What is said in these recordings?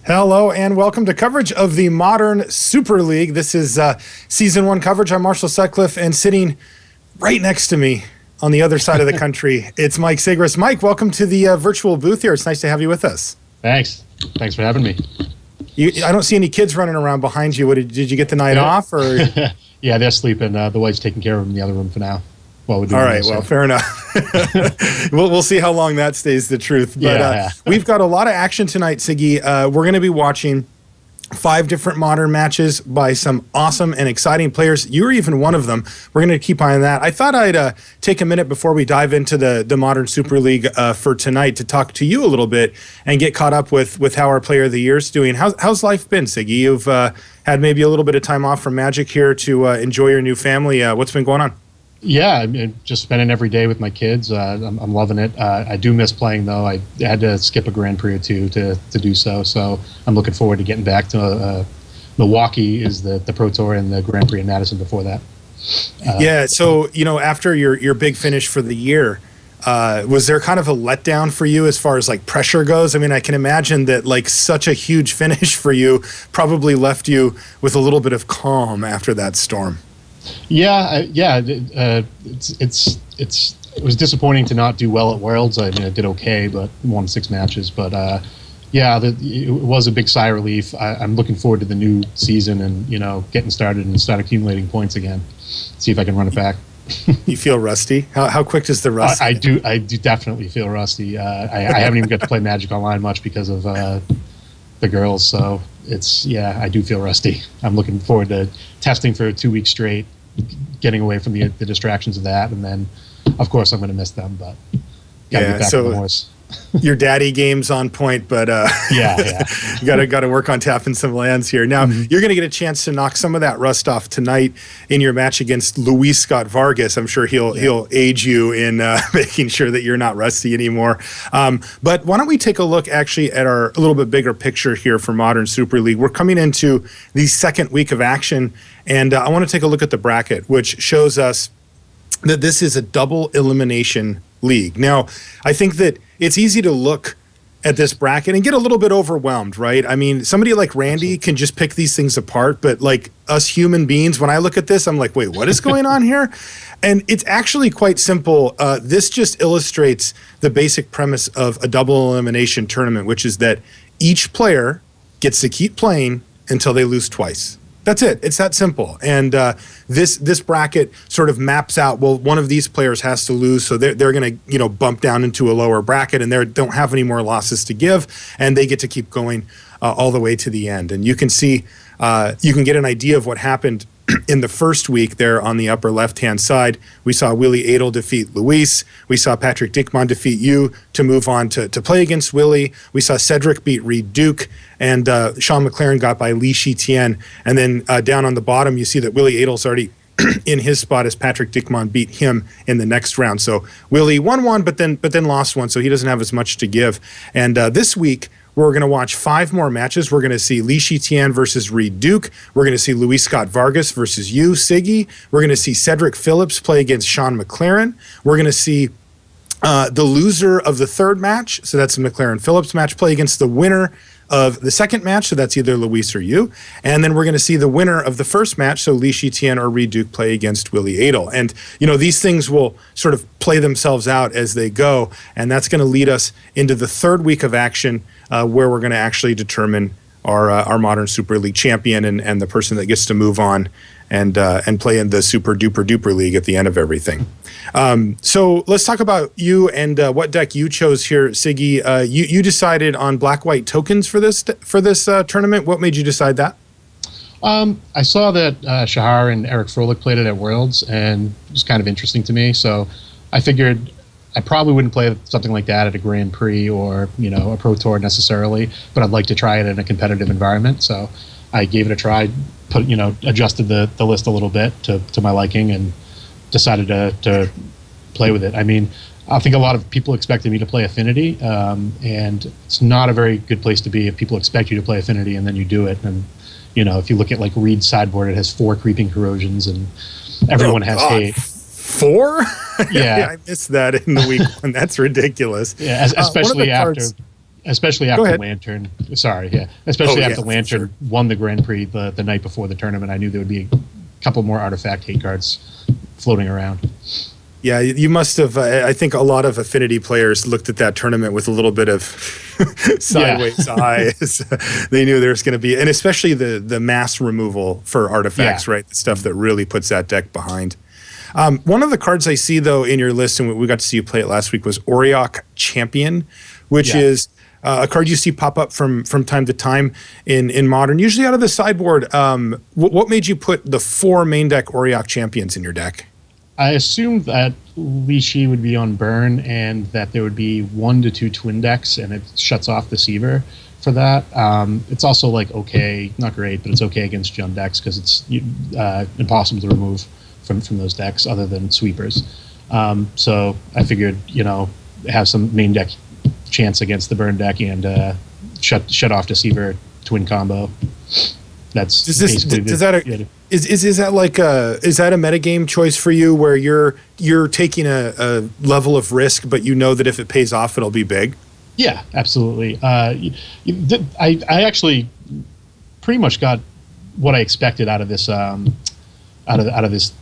Hello and welcome to coverage of the Modern Super League. This is Season 1 coverage. I'm Marshall Sutcliffe, and sitting right next to me on the other side of the country, it's Mike Sigris. Mike, welcome to the virtual booth here. It's nice to have you with us. Thanks. Thanks for having me. I don't see any kids running around behind you. Did you get the night off? Or? Yeah, they're sleeping. The wife's taking care of them in the other room for now. All right, well, fair enough. We'll see how long that stays the truth. But we've got a lot of action tonight, Siggy. We're going to be watching 5 different Modern matches by some awesome and exciting players. You're even one of them. We're going to keep eye on that. I thought I'd take a minute before we dive into the Modern Super League for tonight to talk to you a little bit and get caught up with how our Player of the Year is doing. How's life been, Siggy? You've had maybe a little bit of time off from Magic here to enjoy your new family. What's been going on? Yeah, I'm just spending every day with my kids. I'm loving it. I do miss playing, though. I had to skip a Grand Prix or two to do so. So I'm looking forward to getting back to Milwaukee is the Pro Tour and the Grand Prix in Madison before that. Yeah, so, after your big finish for the year, was there kind of a letdown for you as far as like pressure goes? I mean, I can imagine that like such a huge finish for you probably left you with a little bit of calm after that storm. Yeah. It was disappointing to not do well at Worlds. I mean, I did okay, but won 6 matches. But it was a big sigh of relief. I'm looking forward to the new season and getting started and start accumulating points again. See if I can run it back. You feel rusty? How quick does the rust? I do definitely feel rusty. I haven't even got to play Magic Online much because of the girls. So I do feel rusty. I'm looking forward to testing for 2 weeks straight, getting away from the distractions of that, and then of course I'm going to miss them, but gotta get back on the horse. Your daddy game's on point, but yeah. you gotta work on tapping some lands here. Now you're gonna get a chance to knock some of that rust off tonight in your match against Luis Scott Vargas. I'm sure he'll aid you in making sure that you're not rusty anymore. But why don't we take a look actually at a little bit bigger picture here for Modern Super League. We're coming into the second week of action, and I want to take a look at the bracket, which shows us that this is a double elimination league. Now, I think that it's easy to look at this bracket and get a little bit overwhelmed, right? I mean, somebody like Randy can just pick these things apart, but like us human beings, when I look at this, I'm like, wait, what is going on here? And it's actually quite simple. This just illustrates the basic premise of a double elimination tournament, which is that each player gets to keep playing until they lose twice. That's it. It's that simple. And this bracket sort of maps out, well, one of these players has to lose, so they're going to bump down into a lower bracket, and they don't have any more losses to give, and they get to keep going all the way to the end. And you can see, you can get an idea of what happened in the first week there on the upper left-hand side. We saw Willie Adel defeat Luis. We saw Patrick Dickmann defeat you to move on to play against Willie. We saw Cedric beat Reed Duke, and Sean McLaren got by Li Shitian. And then down on the bottom, you see that Willie Adel's already in his spot as Patrick Dickmann beat him in the next round. So Willie won one, but then lost one, so he doesn't have as much to give. And this week, we're going to watch 5 more matches. We're going to see Li Shitian versus Reed Duke. We're going to see Luis Scott Vargas versus you, Siggy. We're going to see Cedric Phillips play against Sean McLaren. We're going to see the loser of the third match, so that's the McLaren-Phillips match, play against the winner of the second match, so that's either Luis or you. And then we're going to see the winner of the first match, so Li Shitian or Reed Duke, play against Willie Adel. And, these things will sort of play themselves out as they go, and that's going to lead us into the third week of action, where we're going to actually determine our Modern Super League champion and the person that gets to move on and play in the Super Duper Duper League at the end of everything. So let's talk about you and what deck you chose here, Siggy. You decided on black-white tokens for this tournament. What made you decide that? I saw that Shahar and Eric Froelich played it at Worlds, and it was kind of interesting to me. So I figured I probably wouldn't play something like that at a Grand Prix or a Pro Tour necessarily, but I'd like to try it in a competitive environment. So I gave it a try, adjusted the list a little bit to my liking, and decided to play with it. I mean, I think a lot of people expected me to play Affinity, and it's not a very good place to be if people expect you to play Affinity and then you do it. And if you look at like Reed's sideboard, it has 4 creeping corrosions, and everyone has hate. 4? Yeah. I missed that in the week one. That's ridiculous. Yeah, especially after. especially Go after ahead. Lantern. Sorry, yeah. Especially Oh, after yeah, Lantern won the Grand Prix the night before the tournament. I knew there would be a couple more artifact hate cards floating around. Yeah, you must have. I think a lot of Affinity players looked at that tournament with a little bit of sideways eyes. They knew there's going to be, and especially the mass removal for artifacts, Yeah. right? The stuff that really puts that deck behind. One of the cards I see, though, in your list, and we got to see you play it last week, was Auriok Champion, which Yeah. is a card you see pop up from time to time in Modern, usually out of the sideboard. What made you put the 4 main deck Auriok Champions in your deck? I assumed that Lishi would be on burn and that there would be 1 to 2 twin decks, and it shuts off the Seaver for that. It's also like okay, not great, but it's okay against Jund decks because it's impossible to remove from those decks other than sweepers. So I figured, have some main deck chance against the burn deck and shut off Deceiver twin combo. That's Is this basically is that a metagame choice for you where you're taking a level of risk, but you know that if it pays off, it'll be big? Yeah, absolutely. I actually pretty much got what I expected out of this.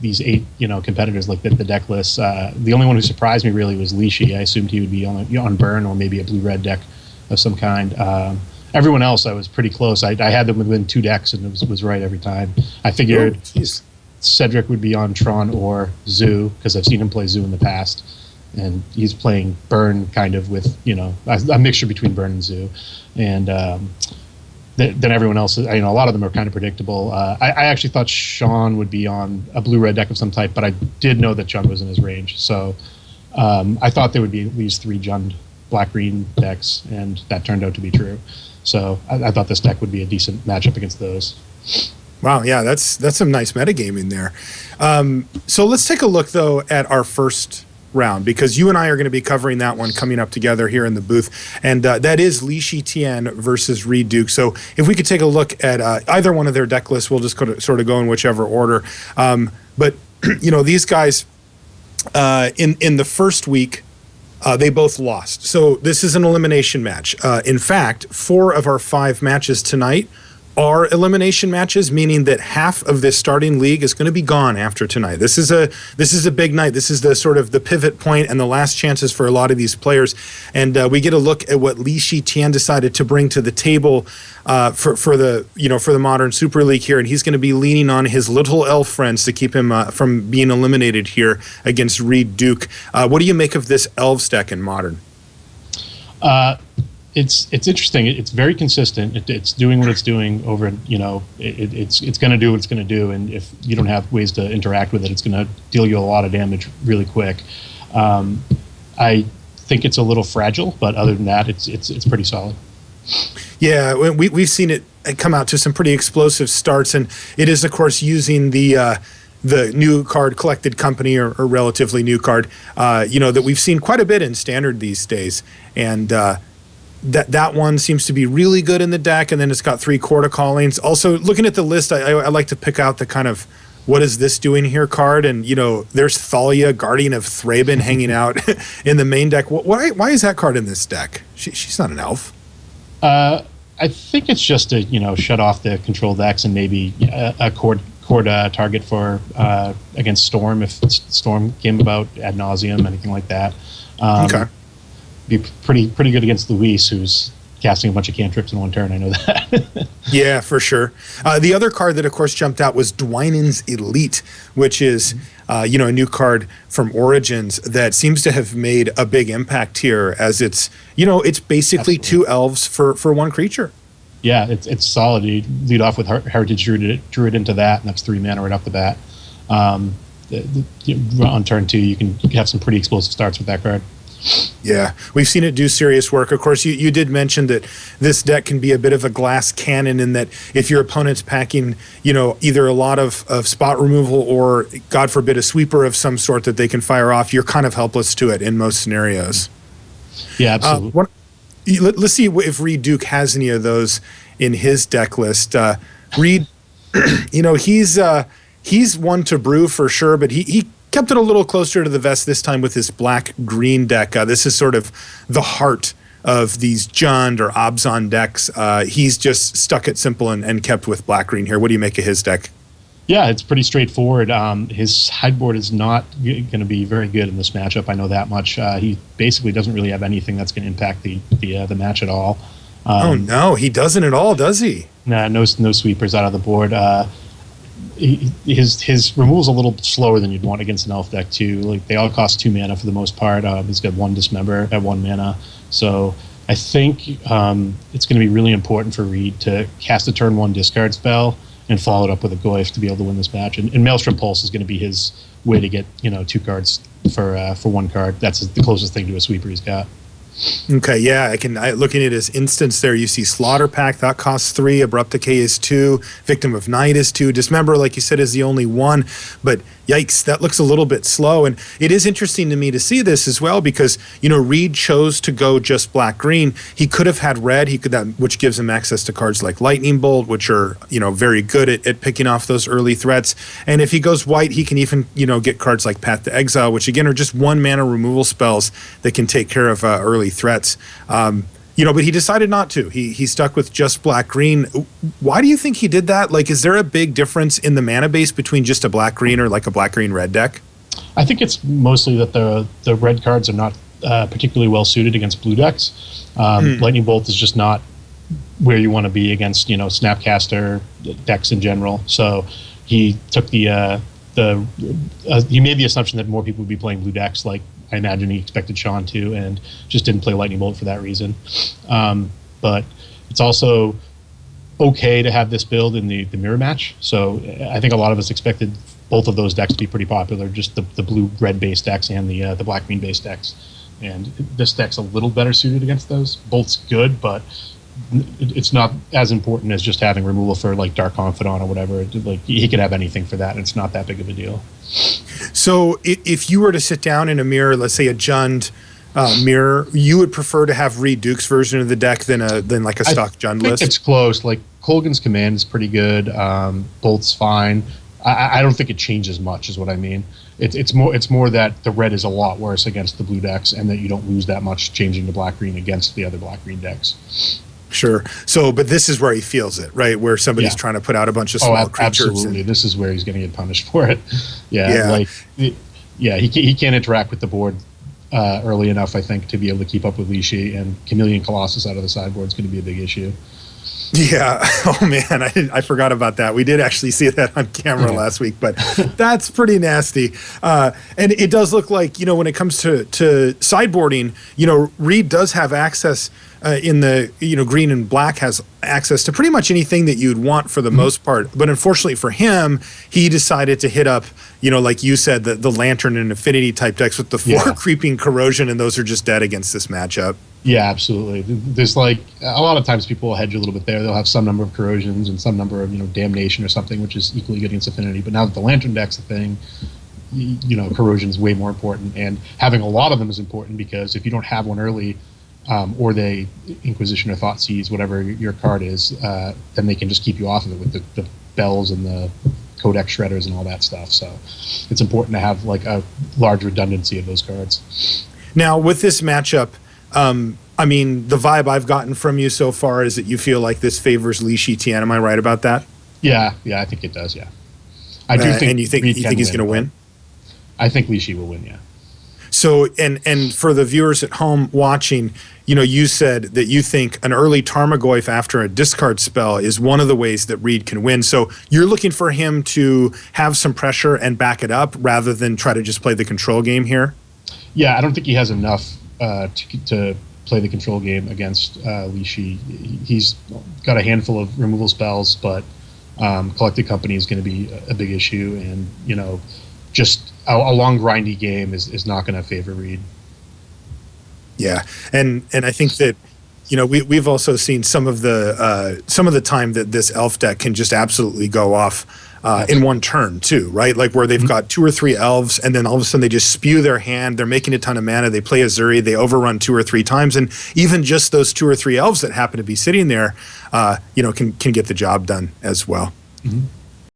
These 8 competitors like the deck list. The only one who surprised me really was Lishi. I assumed he would be on burn or maybe a blue-red deck of some kind. Everyone else I was pretty close. I had them within 2 decks and it was right every time. I figured Cedric would be on Tron or Zoo because I've seen him play Zoo in the past, and he's playing burn kind of with a mixture between burn and Zoo, and then everyone else, a lot of them are kind of predictable. I actually thought Sean would be on a blue-red deck of some type, but I did know that Jund was in his range. So I thought there would be at least 3 Jund black-green decks, and that turned out to be true. So I thought this deck would be a decent matchup against those. Wow, yeah, that's some nice metagaming there. So let's take a look, though, at our first round, because you and I are going to be covering that one coming up together here in the booth, and that is Lishi Tian versus Reed Duke. So if we could take a look at either one of their deck lists, we'll just sort of go in whichever order. But these guys in the first week, they both lost. So this is an elimination match. In fact, 4 of our 5 matches tonight are elimination matches, meaning that half of this starting league is going to be gone after tonight. This is a big night. This is the sort of the pivot point and the last chances for a lot of these players. And we get a look at what Lishi Tian decided to bring to the table for the Modern Super League here, and he's going to be leaning on his little elf friends to keep him from being eliminated here against Reed Duke. What do you make of this Elves deck in Modern? It's interesting. It's very consistent. It's doing what it's doing over. It's going to do what it's going to do, and if you don't have ways to interact with it, it's going to deal you a lot of damage really quick. I think it's a little fragile, but other than that, it's pretty solid. Yeah, we've seen it come out to some pretty explosive starts, and it is, of course, using the new card Collected Company or relatively new card, that we've seen quite a bit in Standard these days, and that one seems to be really good in the deck, and then it's got 3 Quarter Callings. Also, looking at the list, I like to pick out the kind of what is this doing here card, and there's Thalia, Guardian of Thraben, hanging out in the main deck. Why is that card in this deck? She's not an elf. I think it's just to shut off the control decks and maybe a cord target for against Storm if Storm came about ad nauseum, anything like that. Okay. Be pretty good against Luis, who's casting a bunch of cantrips in one turn. I know that. Yeah, for sure. The other card that, of course, jumped out was Dwynen's Elite, which is a new card from Origins that seems to have made a big impact here, as it's basically Absolutely. 2 elves for 1 creature. Yeah, it's solid. You lead off with Heritage Druid into that, and that's 3 mana right off the bat. On turn 2, you can have some pretty explosive starts with that card. Yeah, we've seen it do serious work. Of course, you did mention that this deck can be a bit of a glass cannon in that if your opponent's packing, either a lot of spot removal or, God forbid, a sweeper of some sort that they can fire off, you're kind of helpless to it in most scenarios. Yeah, absolutely. Let's see if Reed Duke has any of those in his deck list. Reed, he's one to brew for sure, but he kept it a little closer to the vest this time with his black-green deck. This is sort of the heart of these Jund or Abzan decks. He's just stuck it simple and kept with black-green here. What do you make of his deck? Yeah, it's pretty straightforward. His sideboard is not going to be very good in this matchup. I know that much. He basically doesn't really have anything that's going to impact the match at all. Oh no, he doesn't at all, does he? Nah, no sweepers out of the board. His removal's a little slower than you'd want against an elf deck too. Like, they all cost 2 mana for the most part. He's got 1 Dismember at 1 mana, so I think it's going to be really important for Reed to cast a turn 1 discard spell and follow it up with a Goyf to be able to win this match. And Maelstrom Pulse is going to be his way to get 2 cards for 1 card. That's the closest thing to a sweeper he's got. Okay, yeah, looking at his instance there, you see Slaughter Pact, that costs 3, Abrupt Decay is 2, Victim of Night is 2, Dismember, like you said, is the only 1, but yikes, that looks a little bit slow. And it is interesting to me to see this as well, because, Reed chose to go just black-green. He could have had red, which gives him access to cards like Lightning Bolt, which are, very good at picking off those early threats. And if he goes white, he can even, get cards like Path to Exile, which again are just 1 mana removal spells that can take care of early threats. But he decided not to. He stuck with just black-green. Why do you think he did that? Like, is there a big difference in the mana base between just a black-green or like a black-green red deck? I think it's mostly that the red cards are not particularly well suited against blue decks. Lightning Bolt is just not where you want to be against Snapcaster decks in general. So he took he made the assumption that more people would be playing blue decks, like I imagine he expected Sean to, and just didn't play Lightning Bolt for that reason. But it's also okay to have this build in the mirror match. So I think a lot of us expected both of those decks to be pretty popular, just the blue-red based decks and the black-green based decks. And this deck's a little better suited against those. Bolt's good, but it's not as important as just having removal for like Dark Confidant or whatever. Like, he could have anything for that, and it's not that big of a deal. So if you were to sit down in a mirror, let's say a Jund mirror, you would prefer to have Reed Duke's version of the deck than like a stock Jund list? It's close. Like, Colgan's Command is pretty good. Bolt's fine. I don't think it changes much, is what I mean. It's more that the red is a lot worse against the blue decks, and that you don't lose that much changing to black-green against the other black-green decks. Sure. So, but this is where he feels it, right? Where somebody's trying to put out a bunch of small creatures. Absolutely. This is where he's going to get punished for it. He can't interact with the board early enough, I think, to be able to keep up with Lishi, and Chameleon Colossus out of the sideboard is going to be a big issue. Yeah. Oh man, I forgot about that. We did actually see that on camera last week, but that's pretty nasty. And it does look like, when it comes to sideboarding, Reed does have access in the, green and black has access to pretty much anything that you'd want for the most part. But unfortunately for him, he decided to hit up, like you said, the Lantern and Affinity type decks with the 4 creeping Corrosion, and those are just dead against this matchup. Yeah, absolutely. There's like a lot of times people will hedge a little bit there. They'll have some number of Corrosions and some number of Damnation or something, which is equally good against Affinity. But now that the Lantern deck's a thing, Corrosion is way more important, and having a lot of them is important, because if you don't have one early, or they Inquisition or Thoughtseize, whatever your card is, then they can just keep you off of it with the bells and the Codex Shredders and all that stuff. So it's important to have like a large redundancy of those cards. Now with this matchup, the vibe I've gotten from you so far is that you feel like this favors Lishi Tian. Am I right about that? Yeah, I think it does. Yeah, I do think. And you think he's going to win? I think Lishi will win. Yeah. So, and for the viewers at home watching, you said that you think an early Tarmogoyf after a discard spell is one of the ways that Reed can win. So you're looking for him to have some pressure and back it up rather than try to just play the control game here? Yeah, I don't think he has enough to play the control game against Lishi. He's got a handful of removal spells, but Collected Company is going to be a big issue, and just a long grindy game is not going to favor Reed. Yeah, and I think that we've also seen some of the time that this elf deck can just absolutely go off in one turn too, right? Like where they've got 2 or 3 elves, and then all of a sudden they just spew their hand. They're making a ton of mana. They play Azuri. They overrun 2 or 3 times, and even just those 2 or 3 elves that happen to be sitting there, can get the job done as well. Mm-hmm.